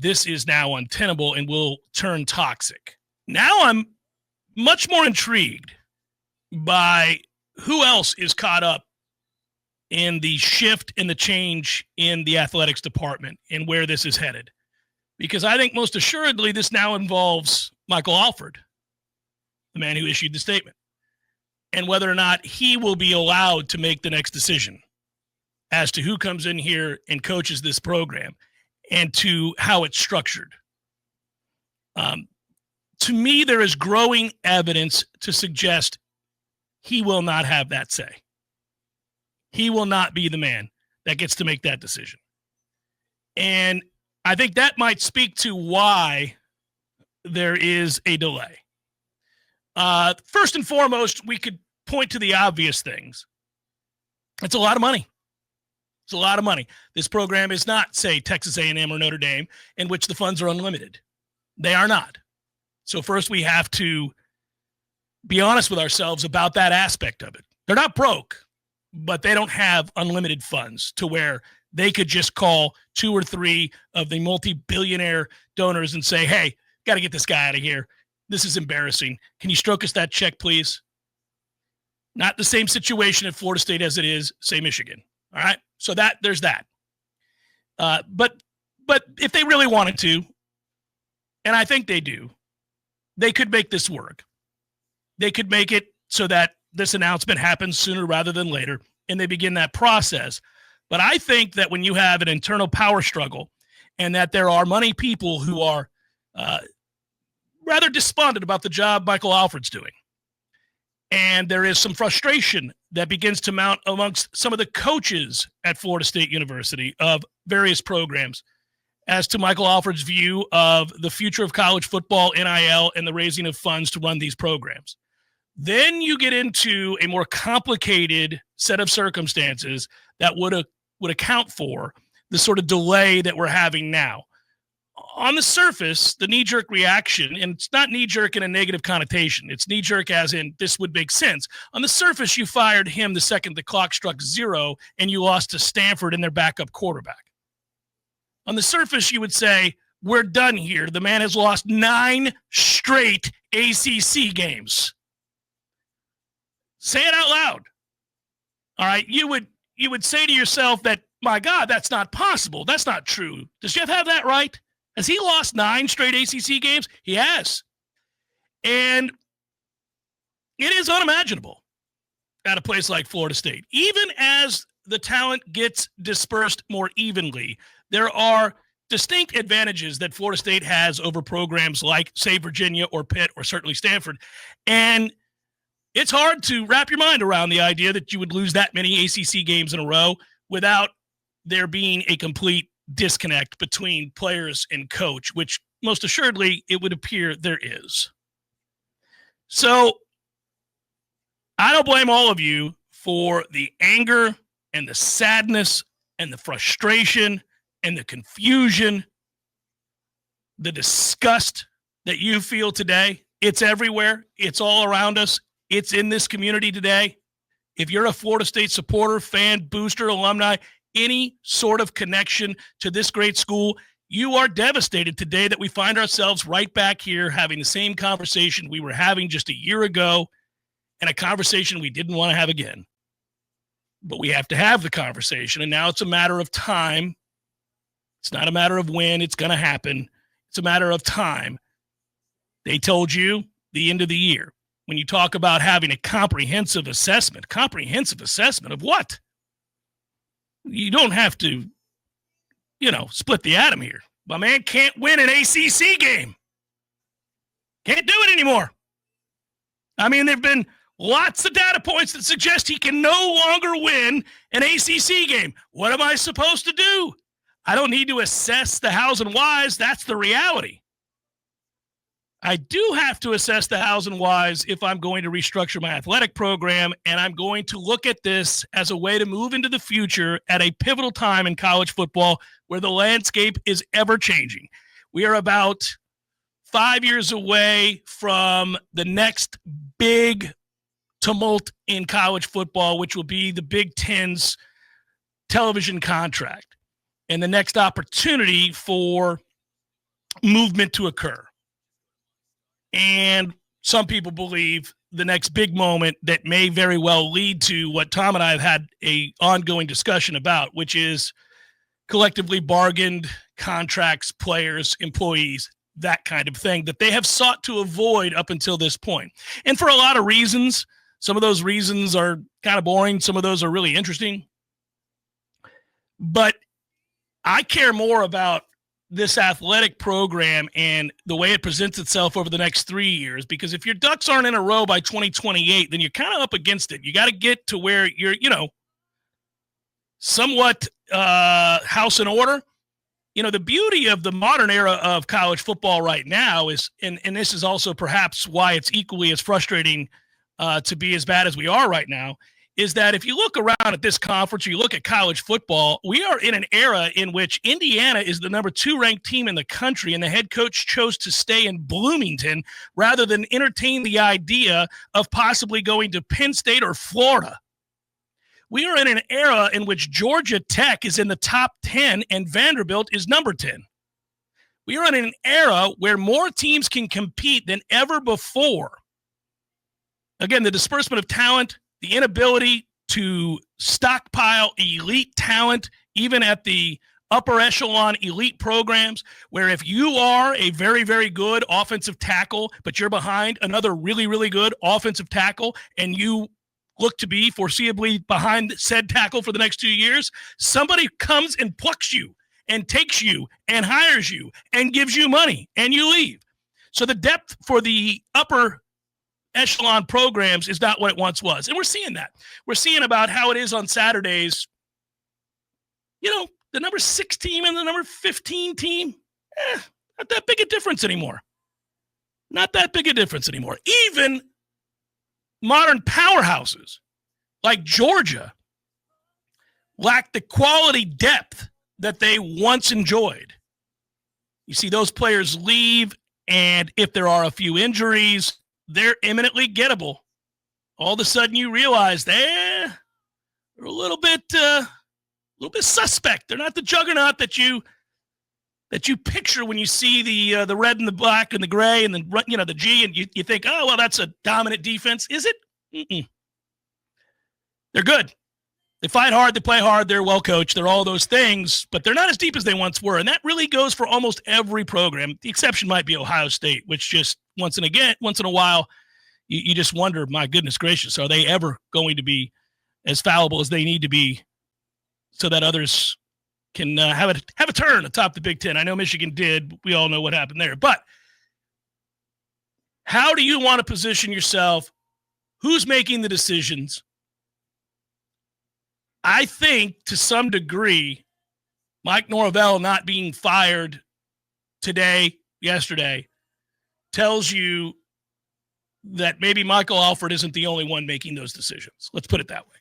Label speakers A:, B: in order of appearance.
A: this is now untenable and will turn toxic. Now I'm much more intrigued by who else is caught up in the shift and the change in the athletics department and where this is headed. Because I think most assuredly this now involves Michael Alford, the man who issued the statement, and whether or not he will be allowed to make the next decision as to who comes in here and coaches this program and to how it's structured. To me, there is growing evidence to suggest he will not have that say. He will not be the man that gets to make that decision. And I think that might speak to why there is a delay. First and foremost, we could point to the obvious things. It's a lot of money. It's a lot of money. This program is not, say, Texas A&M or Notre Dame, in which the funds are unlimited. They are not. So first we have to be honest with ourselves about that aspect of it. They're not broke, but they don't have unlimited funds to where they could just call 2 or 3 of the multi-billionaire donors and say, hey, got to get this guy out of here. This is embarrassing. Can you stroke us that check, please? Not the same situation at Florida State as it is, say, Michigan. All right? So there's that. But if they really wanted to, and I think they do, they could make this work. They could make it so that this announcement happens sooner rather than later, and they begin that process. But I think that when you have an internal power struggle and that there are money people who are rather despondent about the job Michael Alford's doing, and there is some frustration that begins to mount amongst some of the coaches at Florida State University of various programs as to Michael Alford's view of the future of college football, NIL, and the raising of funds to run these programs. Then you get into a more complicated set of circumstances that would account for the sort of delay that we're having now. On the surface, the knee-jerk reaction, and it's not knee-jerk in a negative connotation. It's knee-jerk as in this would make sense. On the surface, you fired him the second the clock struck 0 and you lost to Stanford and their backup quarterback. On the surface, you would say, we're done here. The man has lost 9 straight ACC games. Say it out loud. All right, you would say to yourself that, my God, that's not possible. That's not true. Does Jeff have that right? Has he lost 9 straight ACC games? He has. And it is unimaginable at a place like Florida State. Even as the talent gets dispersed more evenly, there are distinct advantages that Florida State has over programs like, say, Virginia or Pitt or certainly Stanford. And it's hard to wrap your mind around the idea that you would lose that many ACC games in a row without there being a complete disconnect between players and coach, which most assuredly it would appear there is. So I don't blame all of you for the anger and the sadness and the frustration and the confusion, the disgust that you feel today. It's everywhere. It's all around us. It's in this community today. If you're a Florida State supporter, fan, booster, alumni, any sort of connection to this great school, you are devastated today that we find ourselves right back here having the same conversation we were having just a year ago, and a conversation we didn't want to have again. But we have to have the conversation, and now it's a matter of time. It's not a matter of when it's going to happen. It's a matter of time. They told you the end of the year. When you talk about having a comprehensive assessment of what? You don't have to, split the atom here. My man can't win an ACC game. Can't do it anymore. I mean, there have been lots of data points that suggest he can no longer win an ACC game. What am I supposed to do? I don't need to assess the hows and whys. That's the reality. I do have to assess the hows and whys if I'm going to restructure my athletic program, and I'm going to look at this as a way to move into the future at a pivotal time in college football where the landscape is ever-changing. We are about 5 years away from the next big tumult in college football, which will be the Big Ten's television contract and the next opportunity for movement to occur. And some people believe the next big moment that may very well lead to what Tom and I have had a ongoing discussion about, which is collectively bargained contracts, players, employees, that kind of thing that they have sought to avoid up until this point. And for a lot of reasons, some of those reasons are kind of boring. Some of those are really interesting. But I care more about this athletic program and the way it presents itself over the next 3 years, because if your ducks aren't in a row by 2028, then you're kind of up against it. You got to get to where you're, somewhat house in order. The beauty of the modern era of college football right now is, and this is also perhaps why it's equally as frustrating to be as bad as we are right now, is that if you look around at this conference or you look at college football, we are in an era in which Indiana is the number 2 ranked team in the country, and the head coach chose to stay in Bloomington rather than entertain the idea of possibly going to Penn State or Florida. We are in an era in which Georgia Tech is in the top 10 and Vanderbilt is number 10. We are in an era where more teams can compete than ever before. Again, the disbursement of talent, the inability to stockpile elite talent, even at the upper echelon elite programs, where if you are a very, very good offensive tackle, but you're behind another really, really good offensive tackle, and you look to be foreseeably behind said tackle for the next 2 years, somebody comes and plucks you and takes you and hires you and gives you money and you leave. So the depth for the upper echelon programs is not what it once was. And we're seeing that. We're seeing about how it is on Saturdays. The number 6 team and the number 15 team, not that big a difference anymore. Not that big a difference anymore. Even modern powerhouses like Georgia lack the quality depth that they once enjoyed. You see those players leave, and if there are a few injuries, they're imminently gettable. All of a sudden you realize they're a little bit suspect. They're not the juggernaut that you picture when you see the red and the black and the gray and the G, and you think, oh, well, that's a dominant defense. Is it? Mm-mm. They're good. They fight hard. They play hard. They're well coached. They're all those things, but they're not as deep as they once were. And that really goes for almost every program. The exception might be Ohio State, which just once in a while, you just wonder, my goodness gracious, are they ever going to be as fallible as they need to be so that others can have a turn atop the Big Ten? I know Michigan did. We all know what happened there. But how do you want to position yourself? Who's making the decisions? I think to some degree, Mike Norvell not being fired yesterday, tells you that maybe Michael Alford isn't the only one making those decisions. Let's put it that way.